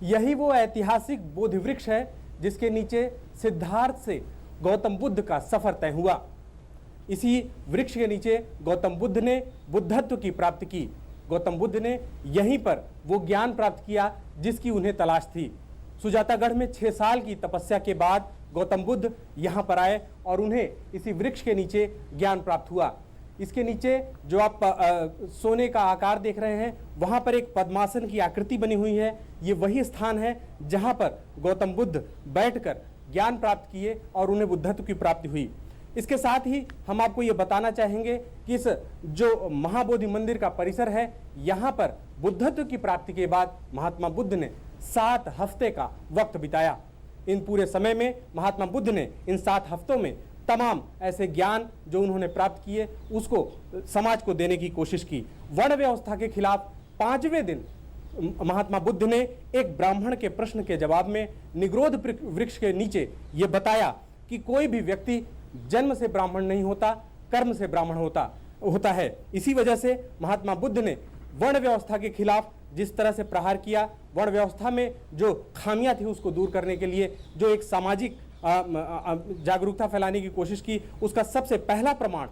यही वो ऐतिहासिक बोधि वृक्ष है जिसके नीचे सिद्धार्थ से गौतम बुद्ध का सफर तय हुआ। इसी वृक्ष के नीचे गौतम बुद्ध ने बुद्धत्व की प्राप्ति की। गौतम बुद्ध ने यहीं पर वो ज्ञान प्राप्त किया जिसकी उन्हें तलाश थी। सुजातागढ़ में 6 साल की तपस्या के बाद गौतम बुद्ध यहाँ पर आए और उन्हें इसी वृक्ष के नीचे ज्ञान प्राप्त हुआ। इसके नीचे जो आप सोने का आकार देख रहे हैं, वहाँ पर एक पद्मासन की आकृति बनी हुई है। ये वही स्थान है जहाँ पर गौतम बुद्ध बैठकर ज्ञान प्राप्त किए और उन्हें बुद्धत्व की प्राप्ति हुई। इसके साथ ही हम आपको ये बताना चाहेंगे कि इस जो महाबोधि मंदिर का परिसर है, यहाँ पर बुद्धत्व की प्राप्ति के बाद महात्मा बुद्ध ने 7 हफ्ते का वक्त बिताया। इन पूरे समय में महात्मा बुद्ध ने इन 7 हफ्तों में तमाम ऐसे ज्ञान जो उन्होंने प्राप्त किए उसको समाज को देने की कोशिश की। वर्ण व्यवस्था के खिलाफ 5वें दिन महात्मा बुद्ध ने एक ब्राह्मण के प्रश्न के जवाब में निग्रोध वृक्ष के नीचे ये बताया कि कोई भी व्यक्ति जन्म से ब्राह्मण नहीं होता, कर्म से ब्राह्मण होता है। इसी वजह से महात्मा बुद्ध ने वर्ण व्यवस्था के खिलाफ जिस तरह से प्रहार किया, वर्ण व्यवस्था में जो खामियां थी उसको दूर करने के लिए जो एक सामाजिक जागरूकता फैलाने की कोशिश की, उसका सबसे पहला प्रमाण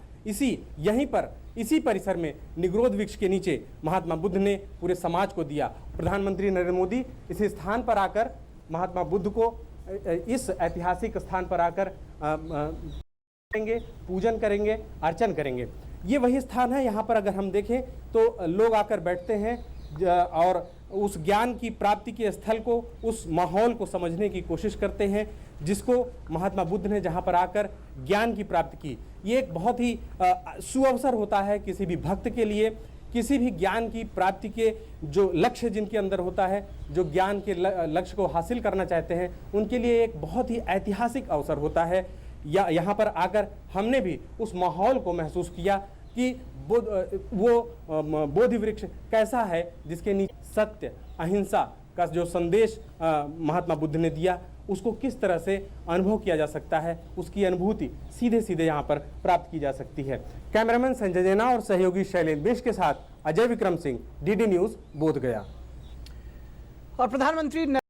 इसी परिसर में निग्रोध वृक्ष के नीचे महात्मा बुद्ध ने पूरे समाज को दिया। प्रधानमंत्री नरेंद्र मोदी इस स्थान पर आकर महात्मा बुद्ध को इस ऐतिहासिक स्थान पर आकर पूजन करेंगे, अर्चन करेंगे। ये वही स्थान है, यहाँ पर अगर हम देखें तो लोग आकर बैठते हैं और उस ज्ञान की प्राप्ति के स्थल को, उस माहौल को समझने की कोशिश करते हैं जिसको महात्मा बुद्ध ने जहाँ पर आकर ज्ञान की प्राप्ति की। ये एक बहुत ही सुअवसर होता है किसी भी भक्त के लिए, किसी भी ज्ञान की प्राप्ति के जो लक्ष्य जिनके अंदर होता है, जो ज्ञान के लक्ष्य को हासिल करना चाहते हैं, उनके लिए एक बहुत ही ऐतिहासिक अवसर होता है। या यहाँ पर आकर हमने भी उस माहौल को महसूस किया कि वो बोधि वृक्ष कैसा है जिसके नीचे सत्य अहिंसा का जो संदेश महात्मा बुद्ध ने दिया उसको किस तरह से अनुभव किया जा सकता है, उसकी अनुभूति सीधे सीधे यहाँ पर प्राप्त की जा सकती है। कैमरामैन संजय जैना और सहयोगी शैलेंद्र बिष्ट के साथ अजय विक्रम सिंह, डीडी न्यूज़, बोधगया। और प्रधानमंत्री